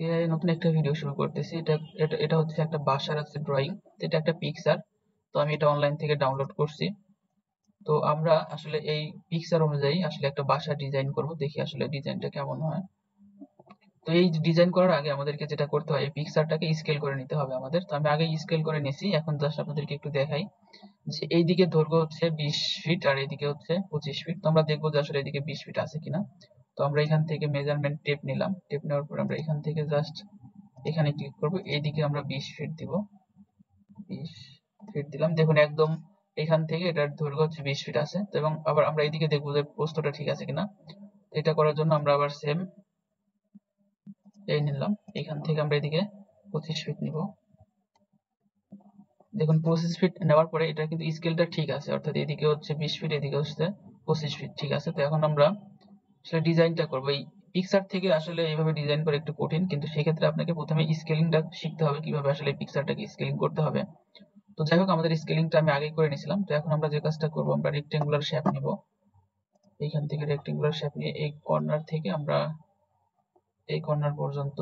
আজকে নতুন একটা ভিডিও শুরু করতেছি। এটা এটা এটা হচ্ছে একটা বাসার আছে ড্রয়িং। এটা একটা পিকচার। তো আমি এটা অনলাইন থেকে ডাউনলোড করছি। তো আমরা আসলে এই পিকচার অনুযায়ী আসলে একটা বাসা ডিজাইন করব। দেখি আসলে ডিজাইনটা কেমন হয়। তো এই ডিজাইন করার আগে আমাদেরকে যেটা করতে হয়, এই পিকচারটাকে স্কেল করে নিতে হবে আমাদের। তো আমি আগে স্কেল করে নিয়েছি। এখন জাস্ট আপনাদেরকে একটু দেখাই যে এইদিকে দৈর্ঘ্য হচ্ছে 20 ফিট আর এইদিকে হচ্ছে 25 ফিট। তো আমরা দেখবো যে আসলে এদিকে 20 ফিট আছে কিনা। তো আমরা এখান থেকে মেজারমেন্ট টেপ নিলাম। টেপ নেওয়ার পর আমরা এখান থেকে জাস্ট এখানে ক্লিক করব। এইদিকে আমরা 20 ফিট দিব। 20 ফিট দিলাম। দেখুন একদম এখান থেকে এটার দৈর্ঘ্য হচ্ছে 20 ফিট আছে। তো এবং আবার আমরা এইদিকে দেখবো যে প্রস্থটা ঠিক আছে কিনা। এটা করার জন্য আমরা আবার সেম এই নিলাম। এখান থেকে আমরা এদিকে 25 ফিট নিব। দেখুন 25 ফিট নেওয়ার পরে এটা কিন্তু স্কেলটা ঠিক আছে, অর্থাৎ এদিকে হচ্ছে 20 ফিট, এদিকে হচ্ছে 25 ফিট, ঠিক আছে। তো এখন আমরা আসলে ডিজাইনটা করবো। এই পিকচার থেকে আসলে এইভাবে ডিজাইন করা একটু কঠিন, কিন্তু সেক্ষেত্রে আপনাকে প্রথমে স্কেলিংটা শিখতে হবে, কিভাবে আসলে পিকচারটাকে স্কেলিং করতে হবে। তো যাই হোক, আমাদের স্কেলিংটা আমি আগেই করে নিয়েছিলাম। তো এখন আমরা যে কাজটা করবো, আমরা রেক্টেঙ্গুলার শেপ নিব। এইখান থেকে রেক্টেঙ্গুলার শেপ নিয়ে এই কর্নার থেকে আমরা এই কর্নার পর্যন্ত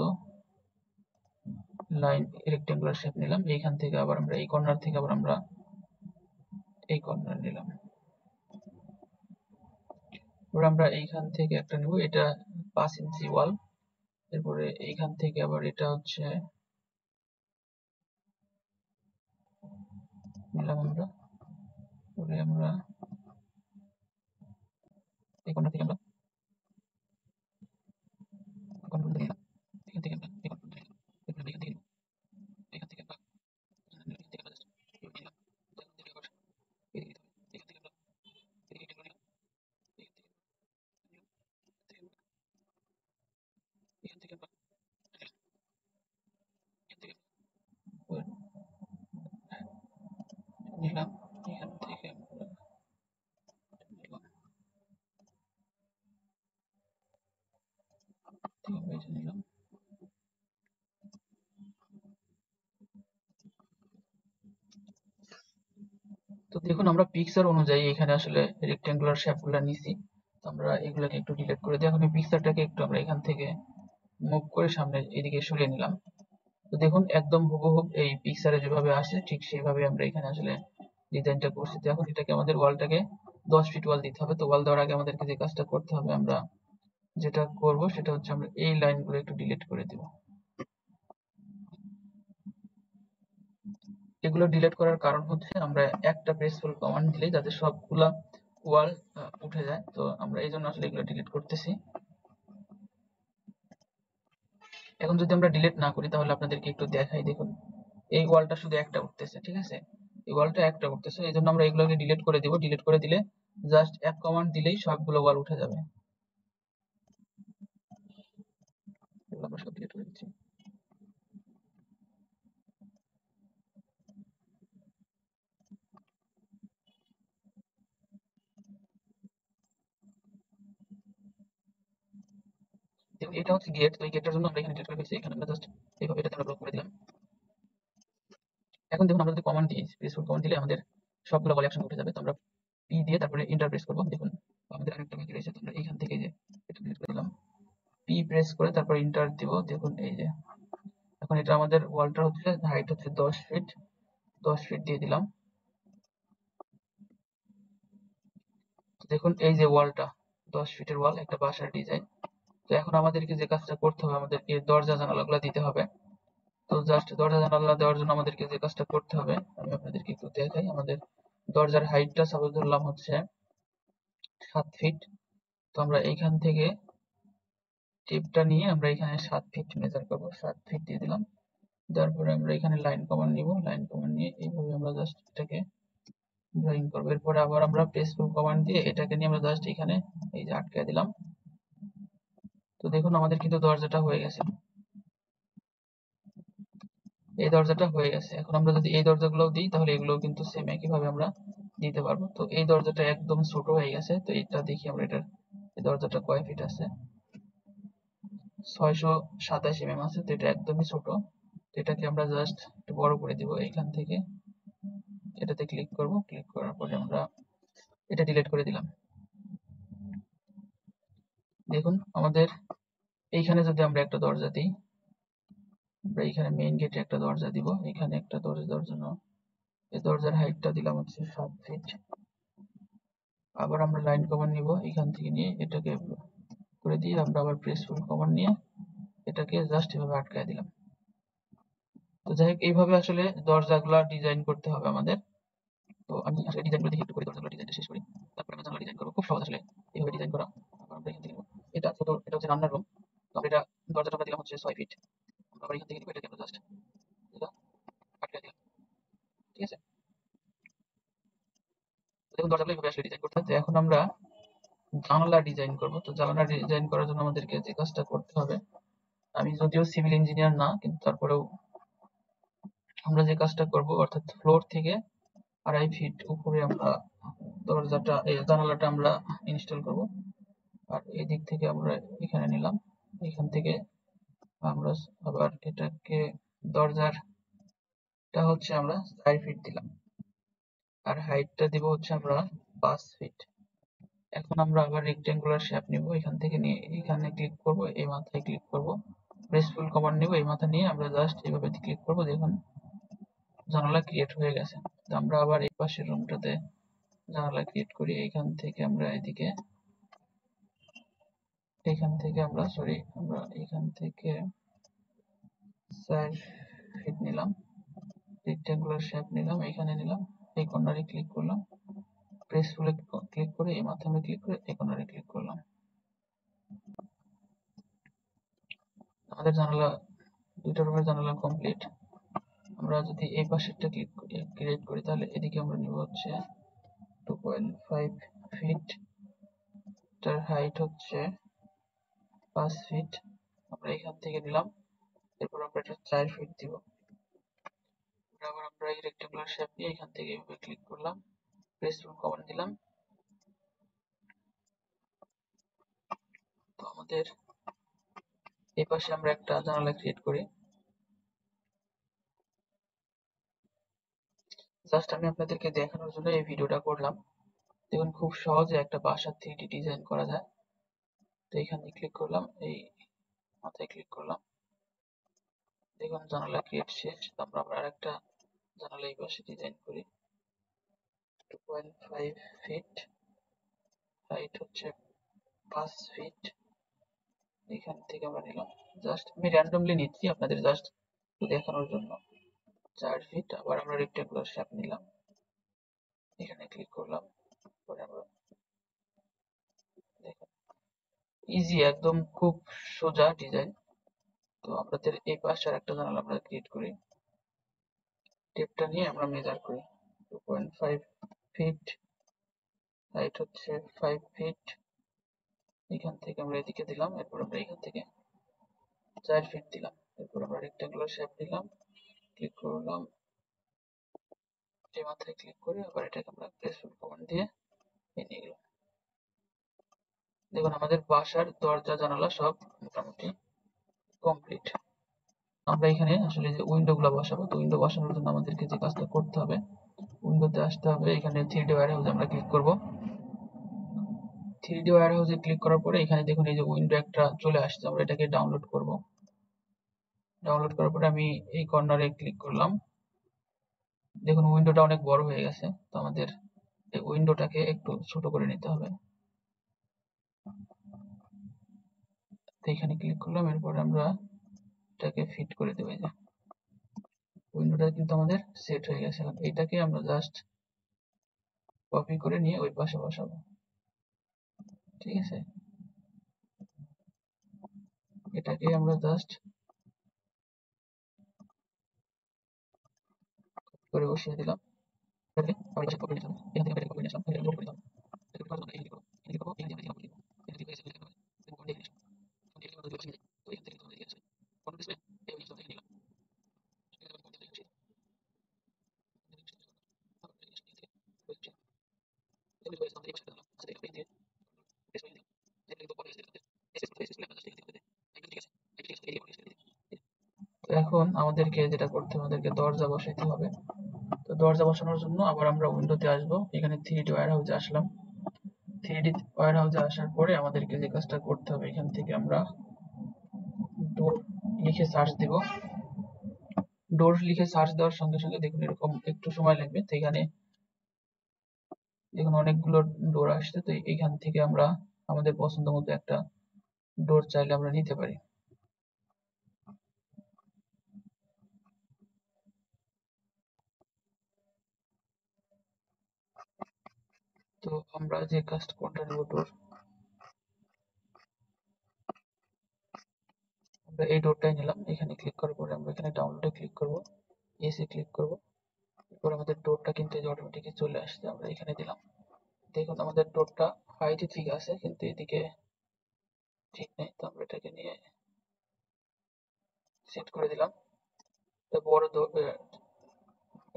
লাইন রেক্টেঙ্গুলার শেপ নিলাম। এইখান থেকে আবার আমরা এই কর্নার থেকে আবার আমরা এই কর্নার নিলাম। এবার আমরা এইখান থেকে একটা নেব, এটা 5 ইঞ্চি ওয়াল। এরপরে এইখান থেকে আবার এটা হচ্ছে নিলাম আমরা। পরে আমরা এই কর্নার থেকে আমরা এই কর্নার পর্যন্ত নিলাম। এখান থেকে আমরা এই কর্নার পর্যন্ত নিলাম। এরপরে আমরা এখান থেকে নিব। এখান থেকে আমরা এখান থেকে আমরা জাস্ট এভাবে নিলাম। এখান থেকে আবার এদিকে দিতে হবে। এখান থেকে আমরা এদিকে একটা করে নিলাম। এখান থেকে নিলাম। এখান থেকে আমরা নিলাম। এখান থেকে আবার নিলাম। এখান থেকে আমরা নিলাম। থেকে আমরা এই যে নিলাম। তো দেখুন আমরা পিকচার অনুযায়ী এখানে আসলে রেক্টেঙ্গুলার শেপগুলো নিছি। তো আমরা এগুলোকে একটু ডিলিট করে দিই। এখন এই পিকচারটাকে একটু আমরা এখান থেকে মুভ করে সামনে এদিকে সরিয়ে নিলাম। তো দেখুন একদম হুবহু এই পিকচারে যেভাবে আসে ঠিক সেইভাবে আমরা এখানে আসলে ডিজাইনটা করছি। তো এখন এটাকে আমাদের ওয়ালটাকে 10 ফিট ওয়াল দিতে হবে। তো ওয়াল দেওয়ার আগে আমাদেরকে যে কাজটা করতে হবে, আমরা যেটা করব সেটা হচ্ছে আমরা এই লাইনগুলো একটু ডিলিট করে দেব। এগুলো ডিলিট করার কারণ হচ্ছে আমরা একটা প্রেসফুল কমান্ড দিলেই যাতে সবগুলা ওয়াল উঠে যায়। তো আমরা এই জন্য আসলে এগুলো ডিলিট করতেছি। এখন যদি আমরা ডিলিট না করি তাহলে আপনাদেরকে একটু দেখাই। দেখুন এই ওয়ালটা শুধু একটা উঠতেছে, ঠিক আছে। এই ওয়ালটা একটা উঠতেছে, এই জন্য আমরা এগুলোকে ডিলিট করে দিব। ডিলিট করে দিলে জাস্ট এক কমান্ড দিলেই সবগুলো ওয়াল উঠে যাবে। এগুলো আমরা সব ডিলিট করে দিচ্ছি। দেখুন এটা হচ্ছে গেট। তো এই গেটের জন্য আমরা এখানে ডিলিট করে দিচ্ছি। এখানে আমরা জাস্ট এইভাবে এটাতে আমরা ব্লক করে দিলাম। এখন দেখুন আমরা যদি কমান্ড দিই, প্রেসফুল কমান্ড দিলে আমাদের সবগুলো ওয়াল একসঙ্গে উঠে যাবে। তো আমরা পি দিয়ে তারপরে এন্টার প্রেস করব। দেখুন আমাদের আরেকটা বাকি রয়েছে। তো আমরা এইখান থেকে যে এটা ডিলিট করে দিলাম, পি প্রেস করে তারপর এন্টার দিব। দেখুন এই যে এখন এটা আমাদের ওয়ালটা হচ্ছে হাইট হচ্ছে 10 ফিট। 10 ফিট দিয়ে দিলাম। দেখুন এই যে ওয়ালটা 10 ফিটের ওয়াল, একটা বাসার ডিজাইন। তো এখন আমাদেরকে যে কাজটা করতে হবে, আমাদেরকে দরজা জানালাগুলো দিতে হবে। তো জাস্ট দরজা জানালা দেওয়ার জন্য আমাদেরকে যে কাজটা করতে হবে আমি আপনাদেরকে একটু দেখাই। আমাদের দরজার হাইটটা সাপোজ ধরলাম হচ্ছে 7 ফিট। তো আমরা এইখান থেকে টেপটা নিয়ে আমরা এখানে 7 ফিট মেজার করব। 7 ফিট দিয়ে দিলাম। তারপরে আমরা এখানে লাইন কমান্ড নিব। লাইন কমান্ড নিয়ে এইভাবে আমরা জাস্ট এটাকে ড্রয়িং করবো। এরপরে আবার আমরা প্রেসফুল কমান্ড দিয়ে এটাকে নিয়ে আমরা জাস্ট এখানে এই যে আটকে দিলাম। তো দেখুন আমাদের কিন্তু দরজাটা হয়ে গেছে। এই দরজাটা হয়ে গেছে। এখন আমরা যদি এই দরজাগুলো দিই তাহলে এগুলো কিন্তু সেম একইভাবে আমরা দিতে পারবো। তো এই দরজাটা একদম ছোট হয়ে গেছে। তো এটা দেখি আমরা এটার এই দরজাটা কয় ফিট আছে। 627 mm আছে। তো এটা একদমই ছোট। তো এটাকে আমরা জাস্ট একটু বড় করে দিব। এইখান থেকে এটাতে ক্লিক করব। ক্লিক করার পরে আমরা এটা ডিলিট করে দিলাম। দেখুন আমাদের এইখানে যদি আমরা একটা দরজা দিই, আমরা এখানে মেইন গেটে একটা দরজা দিব, এখানে একটা দরজা দেওয়ার জন্য এই দরজার হাইটটা দিলাম হচ্ছে 7 ফিট। আবার আমরা লাইন কমান্ড নিব, এখান থেকে নিয়ে এটাকে করে দিয়ে আমরা আবার প্রেসফুল কমান্ড নিয়ে এটাকে জাস্ট এভাবে আটকায় দিলাম। তো যাই হোক, এইভাবে আসলে দরজাগুলা ডিজাইন করতে হবে আমাদের। তো আমি আসলে ডিজাইনগুলো দেখি একটু করে, দরজাগুলো ডিজাইনটা শেষ করি, তারপরে আমরা জানালা ডিজাইন করবো। খুব সহজ আসলে এইভাবে ডিজাইন করা। আবার আমরা এখান থেকে নিব, এটা ছোট, এটা হচ্ছে রান্নার রুম। তো আমরা এটা দরজাটা আমরা দিলাম হচ্ছে 6 ফিট। আমরা আবার এখান থেকে নিব, এটাকে আমরা জাস্ট এটা আটকায় দিলাম। ঠিক আছে, তো দেখুন দরজাগুলো এইভাবে আসলে ডিজাইন করতে হয়। তো এখন আমরা জানালা ডিজাইন করব। তো জানালা ডিজাইন করার জন্য আমাদেরকে যে কাজটা করতে হবে, আমি যদিও সিভিল ইঞ্জিনিয়ার না, কিন্তু তারপরেও আমরা যে কাজটা করব, অর্থাৎ ফ্লোর থেকে 2.5 ফিট উপরে আমরা দরজাটা এই জানালাটা আমরা ইনস্টল করব। আর এই দিক থেকে আমরা এখানে নিলাম, এখান থেকে আমরা আবার এটাকে দরজারটা হচ্ছে আমরা 4 ফিট দিলাম, আর হাইটটা দিব হচ্ছে আমরা 5 ফিট। এখন আমরা আবার রেক্টেঙ্গুলার শেপ নিব, এখান থেকে নিয়ে এখানে ক্লিক করব, এই মাথায় ক্লিক করব, প্রেসফুল কমান্ড নিব, এই মাথা নিয়ে আমরা জাস্ট এইভাবে ক্লিক করব। দেখুন জানালা ক্রিয়েট হয়ে গেছে। তো আমরা আবার এই পাশের রুমটাতে জানালা ক্রিয়েট করি, এখান থেকে আমরা এদিকে, আমরা এখান থেকে 4 ফিট নিলাম, রেক্টেঙ্গুলার শেপ নিলাম, এখানে নিলাম, এই কর্নারে ক্লিক করলাম, প্রেসফুলে ক্লিক করে এই মাথায় আমরা ক্লিক করে এই কর্নারে ক্লিক করলাম। আমাদের জানালা, দুইটা রুমের জানালা কমপ্লিট। আমরা যদি এই পাশেরটা ক্রিয়েট করি, তাহলে এদিকে আমরা নিব হচ্ছে 2.5 ফিট, তার হাইট হচ্ছে 5 ফিট। আমরা এখান থেকে নিলাম, এরপর আমরা এটা 4 ফিট দিব। আবার আমরা এই রেক্টেঙ্গুলার শেপ নিয়ে এখান থেকে এভাবে ক্লিক করলাম, প্রেসফুল কমান্ড দিলাম। তো আমাদের এই পাশে আমরা একটা জানালা ক্রিয়েট করি। জাস্ট আমি আপনাদেরকে দেখানোর জন্য এই ভিডিওটা করলাম। দেখুন খুব সহজে একটা বাসা 3D ডিজাইন করা যায়। তো এখানে ক্লিক করলাম, এই মাথায় ক্লিক করলাম, দেখুন জানালা ক্রিয়েট শেষ। তো আমরা আবার আরেকটা জানালা এই পাশে ডিজাইন করি, 2.5 ফিট, হাইট হচ্ছে 5 ফিট। এখান থেকে আমরা নিলাম, জাস্ট আমি র্যান্ডমলি নিচ্ছি আপনাদের জাস্ট দেখানোর জন্য, 4 ফিট। আবার আমরা রেক্টেঙ্গুলার শেপ নিলাম, এখানে ক্লিক করলাম, পরে আমরা দেখুন ইজি, একদম খুব সোজা ডিজাইন। তো আমাদের এই পাশে একটা জানালা আমরা ক্রিয়েট করি, টেপটা নিয়ে আমরা মেজার করি, 2.5 ফিট, হাইট হচ্ছে 5 ফিট। এখান থেকে আমরা এদিকে দিলাম, এরপর আমরা এখান থেকে 4 ফিট দিলাম, এরপর আমরা রেক্টেঙ্গুলার শেপ দিলাম, ক্লিক করলাম, এই মাথায় ক্লিক করে আবার এটাকে আমরা প্রেসফুল কমান্ড দিয়ে নিয়ে গেলাম। দেখুন আমাদের বাসার দরজা জানালা সব মোটামুটি কমপ্লিট। আমরা এখানে আসলে যে উইন্ডো গুলো বসাবো, তো উইন্ডো বসানোর জন্য আমাদেরকে যে কাজটা করতে হবে, উইন্ডোতে আসতে হবে, এখানে 3D ওয়্যারহাউসে আমরা ক্লিক করব। 3D ওয়্যারহাউসে ক্লিক করার পরে এখানে দেখুন এই যে উইন্ডো একটা চলে আসছে, আমরা এটাকে ডাউনলোড করব। ডাউনলোড করার পরে আমি এই কর্নারে ক্লিক করলাম, দেখুন উইন্ডোটা অনেক বড় হয়ে গেছে। তো আমাদের এই উইন্ডোটাকে একটু ছোট করে নিতে হবে। তো এখানে ক্লিক করলাম, এরপর আমরা এটাকে ফিট করে দেবো। এই যে উইন্ডোটা কিন্তু আমাদের সেট হয়ে গেছে। এখন এটাকে আমরা জাস্ট কপি করে নিয়ে ওই পাশে বসাবো। ঠিক আছে, এটাকে আমরা জাস্ট করে বসিয়ে দিলাম, এটাকে আমি পাশে কপি নিলাম, এখান থেকে এটাকে কপি নিলাম, এটাকে লোড করে দিলাম, এটাকে করার জন্য এখানে করব, এখানে করব, এখানে আমরা এখানে করব, এখানে ক্লিক করে সেভ করব, এবং কোড দিয়ে নিলাম, কোড দিয়ে আমরা বসিয়ে দিই। তো এখান থেকে আমরা এখানে আসবে কোন ডিসপ্লে এই জিনিসটা দেখে নিলাম, এটা আমি কোড দিয়ে বসিয়ে এখন আমাদেরকে যেটা করতে হবে, আমাদেরকে দরজা বসাইতে হবে। তো দরজা বসানোর জন্য আবার আমরা উইন্ডোতে আসবো, এখানে 3D ওয়্যারহাউসে আসলাম। 3D ওয়্যারহাউসে আসার পরে আমাদেরকে যে কাজটা করতে হবে, এখান থেকে আমরা ডোর লিখে সার্চ দিব, ডোর লিখে সার্চ দেওয়ার সঙ্গে সঙ্গে দেখুন এরকম একটু সময় লাগবে। তো এখানে দেখুন অনেকগুলো ডোর আসছে। তো এইখান থেকে আমরা আমাদের পছন্দ মতো একটা ডোর চাইলে আমরা নিতে পারি। তো আমরা যে কাজটা কোনটা নেব ডোর, আমরা এই ডোরটাই নিলাম। এখানে ক্লিক করার পরে আমরা এখানে ডাউনলোডে ক্লিক করব, এসে ক্লিক করব। এরপর আমাদের ডোরটা কিন্তু অটোমেটিকই চলে আসছে, আমরা এখানে দিলাম। দেখুন আমাদের ডোরটা হাইটে ঠিক আছে কিন্তু এদিকে ঠিক নেই। তো আমরা এটাকে নিয়ে সেট করে দিলাম। এটা বড়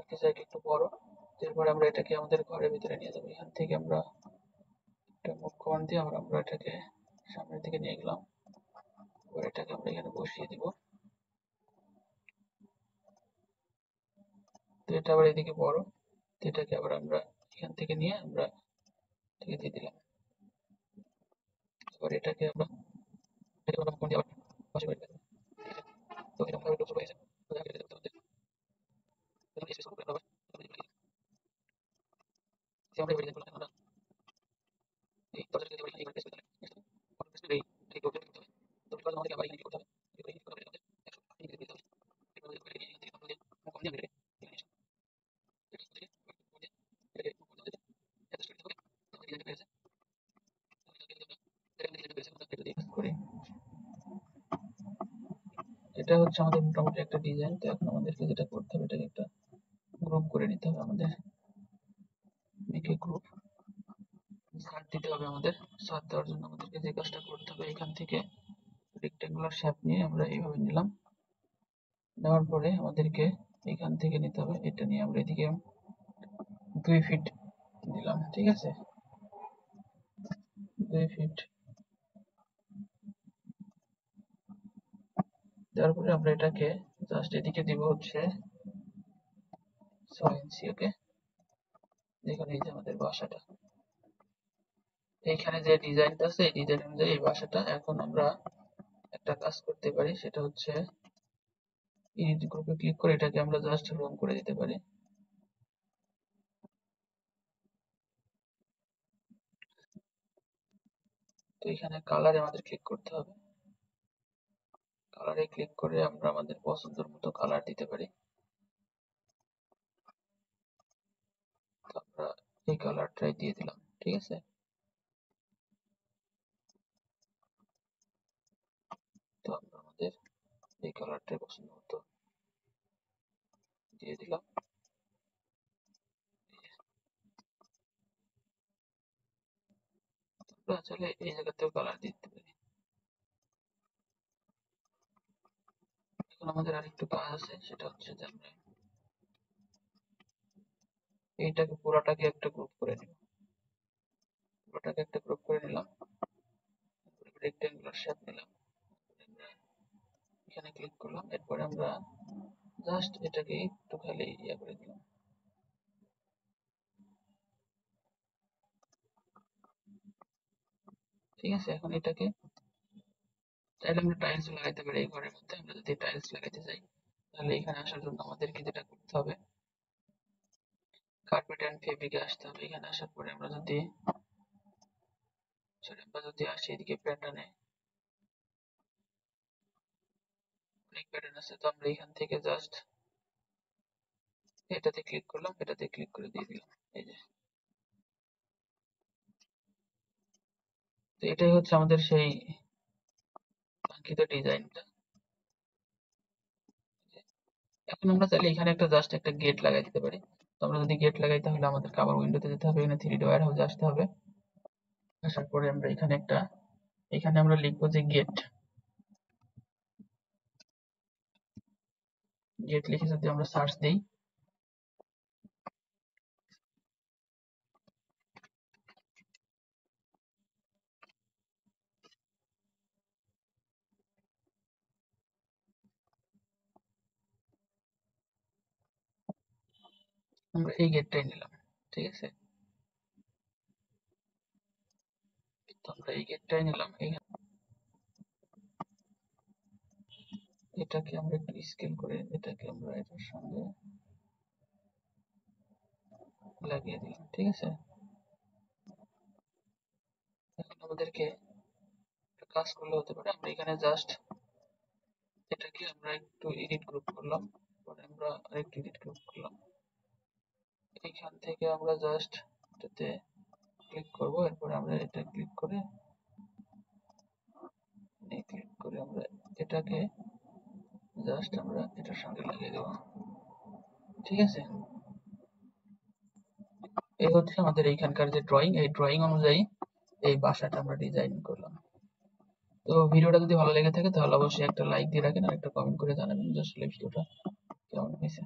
একটা জায়গা একটু বড়। এরপর আমরা এটাকে আমাদের ঘরের ভিতরে নিয়ে যাবো। এখান থেকে আমরা একটা মুভ কমান্ড দিয়ে আমরা এটাকে সামনের দিকে নিয়ে গেলাম। এবার এটাকে আমরা এখানে বসিয়ে দিব। তো এটা আবার এদিকে বড়, তো এটাকে আবার আমরা এখান থেকে নিয়ে আমরা এটাকে দিয়ে দিলাম। এবার এটাকে আমরা আবার পাশে করে দিলাম। তো এরকম ভাবে হয়ে গেছে। তো আমরা এবারে আমরা এই দরজাটা দিয়ে এখানে প্রেস করে দিলাম। এই ডোরটা করতে হবে। তো এবার আমাদেরকে আবার এখানে কি করতে হবে? এখানে কি করতে হবে? 100 দিতে হবে। এবার এখান থেকে আমাদের কম দিয়ে বেড়ে এখানে এটা হচ্ছে আমাদের মোটামুটি একটা ডিজাইন। তো এখন আমাদেরকে যেটা করতে হবে এটাকে একটা গ্রুপ করে নিতে হবে আমাদের। মেকে গ্রুপ সার্চ দিতে হবে আমাদের। সার্চ দেওয়ার জন্য আমাদেরকে যে কাজটা করতে হবে এখান থেকে রেক্টেঙ্গুলার শেপ নিয়ে আমরা এইভাবে নিলাম। নেওয়ার পরে আমাদেরকে এখান থেকে নিতে হবে, এটা নিয়ে আমরা এদিকে 2 ফিট দিলাম। ঠিক আছে, 2 ফিট দেওয়ার পরে আমরা এটাকে জাস্ট এদিকে দিব হচ্ছে 6 ইঞ্চি। ওকে, দেখুন এই যে আমাদের বাসাটা, এইখানে যে ডিজাইনটা আছে এই ডিজাইন অনুযায়ী এই বাসাটা। এখন আমরা একটা কাজ করতে পারি, সেটা হচ্ছে এডিট গ্রুপে ক্লিক করে এটাকে আমরা জাস্ট রং করে দিতে পারি। তো এখানে কালারে আমাদের ক্লিক করতে হবে। কালারে ক্লিক করে আমরা আমাদের পছন্দের মতো কালার দিতে পারি। তো আমরা এই কালারটাই দিয়ে দিলাম। ঠিক আছে, তো আমরা আমাদের এই কালারটাই পছন্দ মতো দিয়ে দিলাম। আমরা আসলে এই জায়গাতেও কালার দিতে পারি। এখন আমাদের আরেকটু কাজ আছে, সেটা হচ্ছে যে আমরা এইটাকে পুরাটাকে একটা গ্রুপ করে নিব। পুরোটাকে একটা গ্রুপ করে নিলাম, রেক্টেঙ্গুলার শেপ নিলাম, এখানে ক্লিক করলাম। এরপরে আমরা জাস্ট এটাকে একটু খালি ইয়ে করে দিলাম। ঠিক আছে, এখন এটাকে চাইলে আমরা টাইলস লাগাইতে পারি এই ঘরের মধ্যে। আমরা যদি টাইলস লাগাইতে চাই তাহলে এখানে আসার জন্য আমাদেরকে যেটা করতে হবে, কার্পেট এন্ড ফেব্রিকে আসতে হবে। এখানে আসার পরে আমরা যদি আসি এদিকে প্যাটার্নে, অনেক প্যাটার্ন আছে। তো আমরা এখান থেকে জাস্ট এটাতে ক্লিক করলাম, এটাতে ক্লিক করে দিয়ে দিলাম। এই যে, তো এটাই হচ্ছে আমাদের সেই কাঙ্ক্ষিত ডিজাইনটা। এখন আমরা চাইলে এখানে একটা জাস্ট একটা গেট লাগাই দিতে পারি। তো আমরা যদি গেট লাগাই তাহলে আমাদেরকে আবার উইন্ডোতে যেতে হবে, এখানে 3D ওয়্যার হাউসে আসতে হবে। আসার পরে আমরা এখানে আমরা লিখবো যে গেট। গেট লিখে যদি আমরা সার্চ দিই, আমরা এই গেটটাই নিলাম। ঠিক আছে, তো আমরা এই গেটটাই নিলাম। এটাকে আমরা একটু স্কেল করে এটাকে আমরা এটার সঙ্গে লাগিয়ে দিলাম, ঠিক আছে। এখন আমাদেরকে একটা কাজ করলে হতে পারে, আমরা এখানে জাস্ট এটাকে আমরা একটু এডিট গ্রুপ করলাম, পরে আমরা আরেকটু এডিট গ্রুপ করলাম, এইখান থেকে আমরা জাস্ট এটাতে ক্লিক করব, এরপরে আমরা এটা ক্লিক করে আমরা এটাকে জাস্ট আমরা এটার সঙ্গে লাগিয়ে দেবো, ঠিক আছে। এই হচ্ছে আমাদের এইখানকার যে ড্রয়িং, এই ড্রয়িং অনুযায়ী এই বাসাটা আমরা ডিজাইন করলাম। তো ভিডিওটা যদি ভালো লেগে থাকে তাহলে অবশ্যই একটা লাইক দিয়ে রাখেন আর একটা কমেন্ট করে জানাবেন যে আসলে ভিডিওটা কেমন হয়েছে।